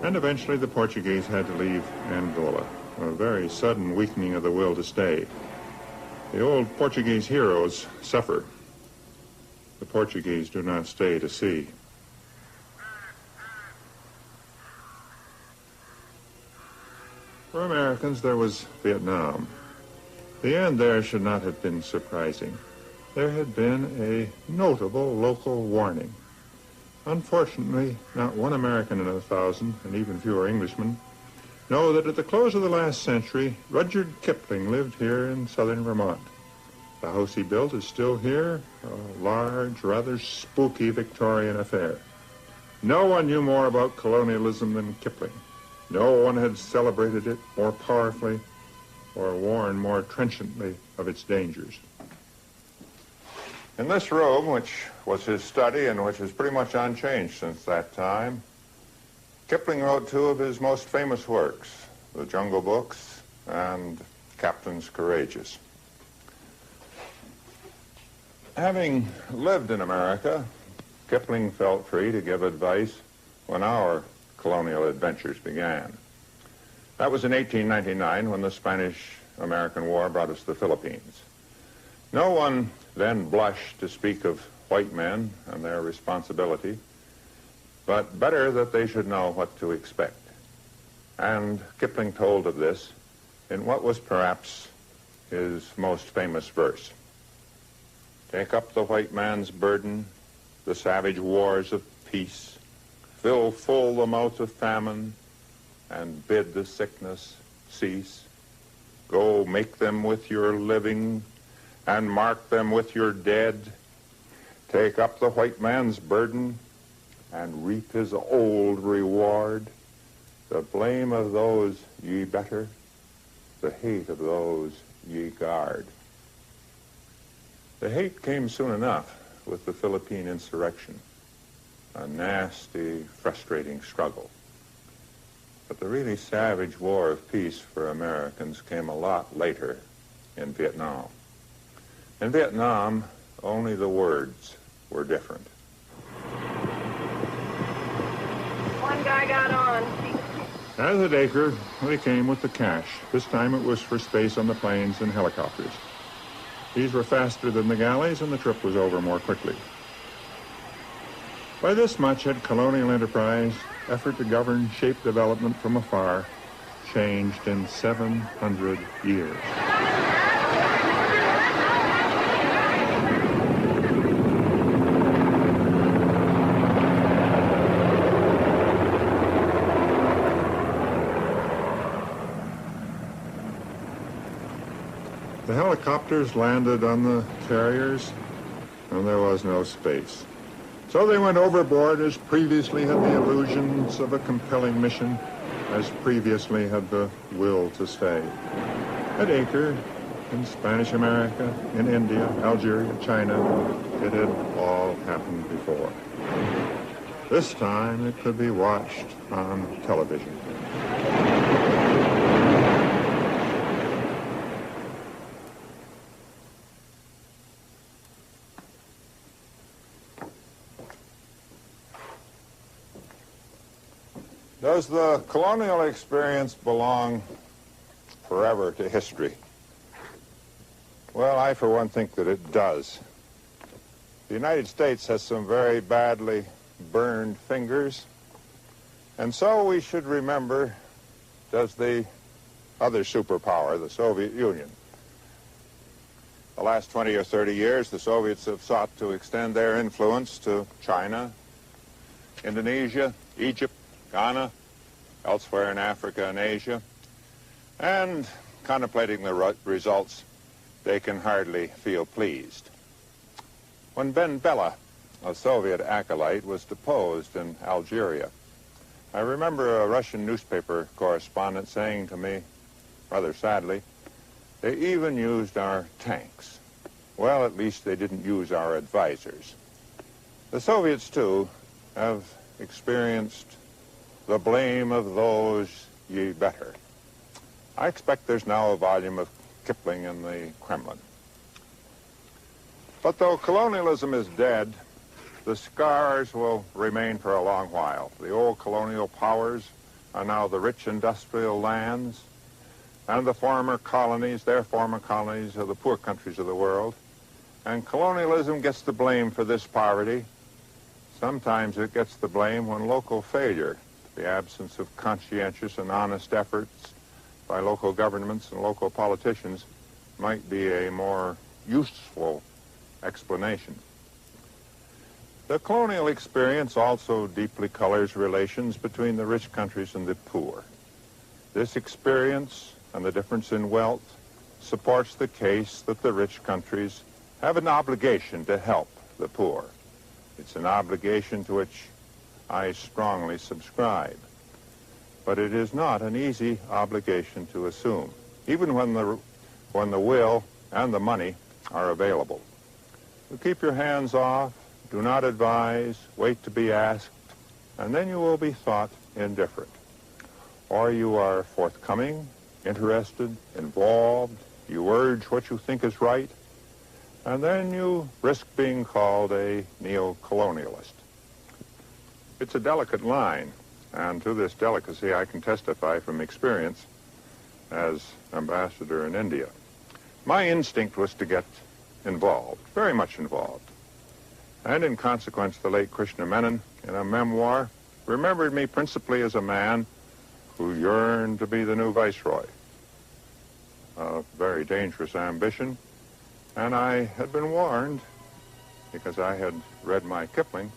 And eventually the Portuguese had to leave Angola, a very sudden weakening of the will to stay. The old Portuguese heroes suffer. The Portuguese do not stay to sea. For Americans, there was Vietnam. The end there should not have been surprising. There had been a notable local warning. Unfortunately, not one American in 1,000, and even fewer Englishmen, know that at the close of the last century, Rudyard Kipling lived here in southern Vermont. The house he built is still here, a large, rather spooky Victorian affair. No one knew more about colonialism than Kipling. No one had celebrated it more powerfully or warned more trenchantly of its dangers. In this room, which was his study and which is pretty much unchanged since that time, Kipling wrote two of his most famous works, The Jungle Books and Captains Courageous. Having lived in America, Kipling felt free to give advice when our adventures began. That was in 1899 when the Spanish-American War brought us to the Philippines. No one then blushed to speak of white men and their responsibility, but better that they should know what to expect. And Kipling told of this in what was perhaps his most famous verse. Take up the white man's burden, the savage wars of peace, fill full the mouth of famine, and bid the sickness cease. Go make them with your living, and mark them with your dead. Take up the white man's burden, and reap his old reward. The blame of those ye better, the hate of those ye guard. The hate came soon enough with the Philippine insurrection, a nasty, frustrating struggle. But the really savage war of peace for Americans came a lot later in Vietnam. In Vietnam, only the words were different. One guy got on. As at Acre, they came with the cash. This time it was for space on the planes and helicopters. These were faster than the galleys, and the trip was over more quickly. By this much had colonial enterprise, effort to govern, shape development from afar, changed in 700 years. The helicopters landed on the carriers, and there was no space. So they went overboard as previously had the illusions of a compelling mission, as previously had the will to stay. At Acre, in Spanish America, in India, Algeria, China, it had all happened before. This time it could be watched on television. Does the colonial experience belong forever to history? Well, I, for one, think that it does. The United States has some very badly burned fingers, and so we should remember, does the other superpower, the Soviet Union. The last 20 or 30 years, the Soviets have sought to extend their influence to China, Indonesia, Egypt, Ghana, elsewhere in Africa and Asia, and contemplating the results, they can hardly feel pleased. When Ben Bella, a Soviet acolyte, was deposed in Algeria, I remember a Russian newspaper correspondent saying to me, rather sadly, they even used our tanks. Well, at least they didn't use our advisors. The Soviets, too, have experienced the blame of those ye better. I expect there's now a volume of Kipling in the Kremlin. But though colonialism is dead, the scars will remain for a long while. The old colonial powers are now the rich industrial lands, and the former colonies, their former colonies, are the poor countries of the world. And colonialism gets the blame for this poverty. Sometimes it gets the blame when local failure, the absence of conscientious and honest efforts by local governments and local politicians, might be a more useful explanation. The colonial experience also deeply colors relations between the rich countries and the poor. This experience and the difference in wealth supports the case that the rich countries have an obligation to help the poor. It's an obligation to which I strongly subscribe. But it is not an easy obligation to assume, even when the will and the money are available. You keep your hands off, do not advise, wait to be asked, and then you will be thought indifferent. Or you are forthcoming, interested, involved, you urge what you think is right, and then you risk being called a neo-colonialist. It's a delicate line, and to this delicacy I can testify from experience as ambassador in India. My instinct was to get involved, very much involved. And in consequence, the late Krishna Menon, in a memoir, remembered me principally as a man who yearned to be the new viceroy. A very dangerous ambition, and I had been warned, because I had read my Kipling,